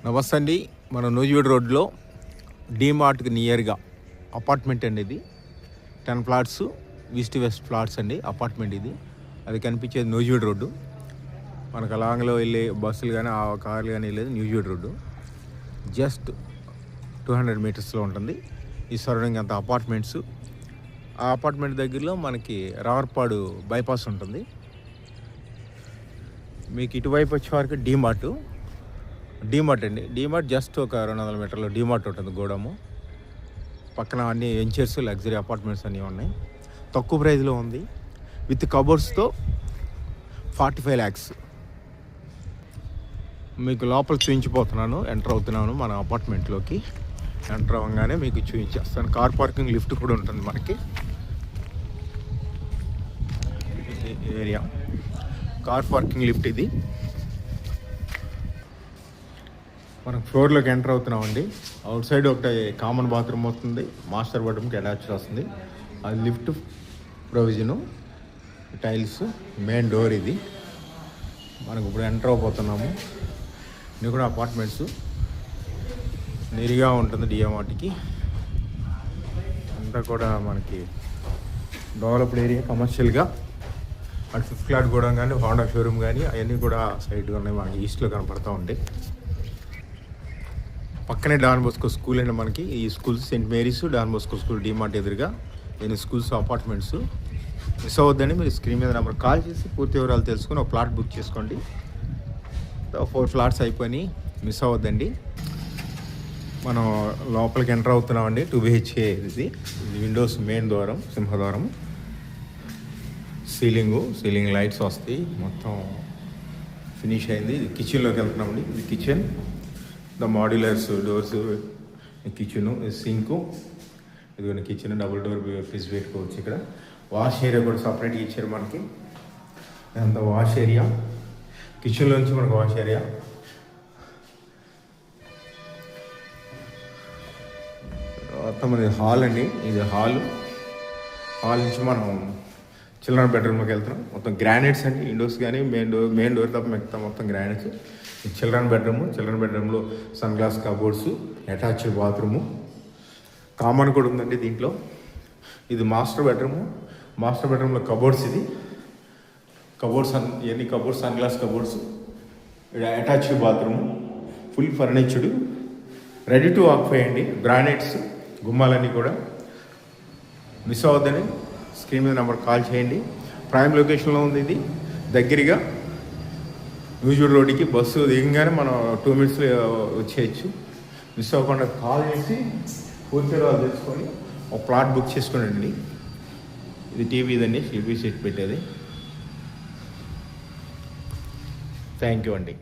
నమస్తే అండి. మన నూజివీడు రోడ్లో డీమార్ట్కి నియర్గా అపార్ట్మెంట్ అండి. ఇది 10 ఫ్లాట్స్ ఈస్ట్ వెస్ట్ ఫ్లాట్స్ అండి. అపార్ట్మెంట్ ఇది. అది కనిపించేది నూజివీడు రోడ్డు. మనకు అలాంగ్లో వెళ్ళే బస్సులు కానీ ఆ కార్లు కానీ వెళ్ళేది నూజివీడు రోడ్డు. జస్ట్ 200 మీటర్స్లో ఉంటుంది. ఈ సరౌండింగ్ అంతా అపార్ట్మెంట్స్. ఆ అపార్ట్మెంట్ దగ్గరలో మనకి రావర్పాడు బైపాస్ ఉంటుంది. మీకు ఇటువైపు వచ్చే వరకు డీమార్ట్ అండి. డీమార్ట్ జస్ట్ ఒక 200 మీటర్లో డీమార్ట్ ఉంటుంది. గోడము పక్కన అన్ని వెంచర్స్, లగ్జరీ అపార్ట్మెంట్స్ అన్నీ ఉన్నాయి. తక్కువ ప్రైస్లో ఉంది. విత్ కబోర్డ్స్తో 45 lakhs. మీకు లోపల చూపించిపోతున్నాను. ఎంటర్ అవుతున్నాను మన అపార్ట్మెంట్లోకి. ఎంటర్ అవ్వగానే మీకు చూపించేస్తాను. కార్ పార్కింగ్ లిఫ్ట్ కూడా ఉంటుంది మనకి. ఏరియా కార్ పార్కింగ్ లిఫ్ట్ ఇది. మనం ఫ్లోర్లోకి ఎంటర్ అవుతున్నామండి. అవుట్ సైడ్ ఒకటి కామన్ బాత్రూమ్ వస్తుంది. మాస్టర్ బెడ్రూమ్కి అటాచ్ వస్తుంది. అది lift provision, tiles, main door ఇది. మనకు ఇప్పుడు ఎంటర్ అయిపోతున్నాము. ఇది కూడా అపార్ట్మెంట్స్ నేరుగా ఉంటుంది డిఎంఆర్టీకి. అంతా కూడా మనకి డెవలప్డ్ ఏరియా కమర్షియల్గా. అటు 5th ఫ్లాట్ కూడా కానీ హోండా షోరూమ్ కానీ అవన్నీ కూడా సైడ్గా ఉన్నాయి. మనకి ఈస్ట్లో కనపడతా ఉంటాయి. పక్కనే డాన్ బోస్కో స్కూల్ అండి. మనకి ఈ schools Saint Mary's, Don Bosco school, DMart ఎదురుగా ఎన్ని స్కూల్స్, అపార్ట్మెంట్స్. మిస్ అవ్వద్దని మీరు స్క్రీన్ మీద నెంబర్ కాల్ చేసి పూర్తి వివరాలు తెలుసుకొని ఒక ప్లాట్ బుక్ చేసుకోండి. 4 ఫ్లాట్స్ అయిపోయి. మిస్ అవ్వద్దండి. మనం లోపలికి ఎంటర్ అవుతున్నామండి. 2 BHK ఇది. విండోస్, మెయిన్ ద్వారం, సింహద్వారం, సీలింగ్ లైట్స్ వస్తాయి. మొత్తం ఫినిష్ అయింది. కిచెన్లోకి వెళ్తున్నామండి. ఇది kitchen, the మాడ్యులర్స్ doors, kitchen, sink. ఇదిగోండి కిచెన్, డబుల్ డోర్ ఫ్రిడ్జ్ పెట్టుకోవచ్చు. ఇక్కడ వాష్ ఏరియా కూడా సపరేట్గా ఇచ్చారు మనకి. ఇదంతా వాష్ ఏరియా. కిచెన్లో నుంచి మనకు వాష్ ఏరియా. మొత్తం ఇది హాల్ అండి. ఇది హాల్ నుంచి మనం చిల్డ్రన్ బెడ్రూమ్లోకి వెళ్తున్నాం. మొత్తం గ్రానైట్స్ అండి. విండోస్ కానీ మెయిన్ డోర్ తప్ప మిగతా మొత్తం గ్రానైట్స్. చిల్డ్రన్ బెడ్రూమ్లో sun glass cupboards, attached bathroom, common కూడా ఉందండి దీంట్లో. ఇది మాస్టర్ బెడ్రూమ్లో కబోర్డ్స్. ఇది కబోర్డ్స్ ఇవన్నీ cupboards, sun glass cupboards, attached bathroom, full furnished, ready to occupy అండి. గ్రానైట్స్, గుమ్మాలన్నీ కూడా. మిస్ అవ్వద్దని స్క్రీన్ మీద నెంబర్ కాల్ చేయండి. ప్రైమ్ లొకేషన్లో ఉంది ఇది. దగ్గరగా నూజివీడు రోడ్డుకి బస్సు దిగగానే మనం 2 minutesలో వచ్చేయచ్చు. మిస్ అవ్వకుండా కాల్ చేసి పూర్తి వివరాలు తెలుసుకొని ఒక ప్లాట్ బుక్ చేసుకోండి. ఇది టీవీ ఇదండి, టీవీ సెట్ పెట్టేది. థ్యాంక్ యూ అండి.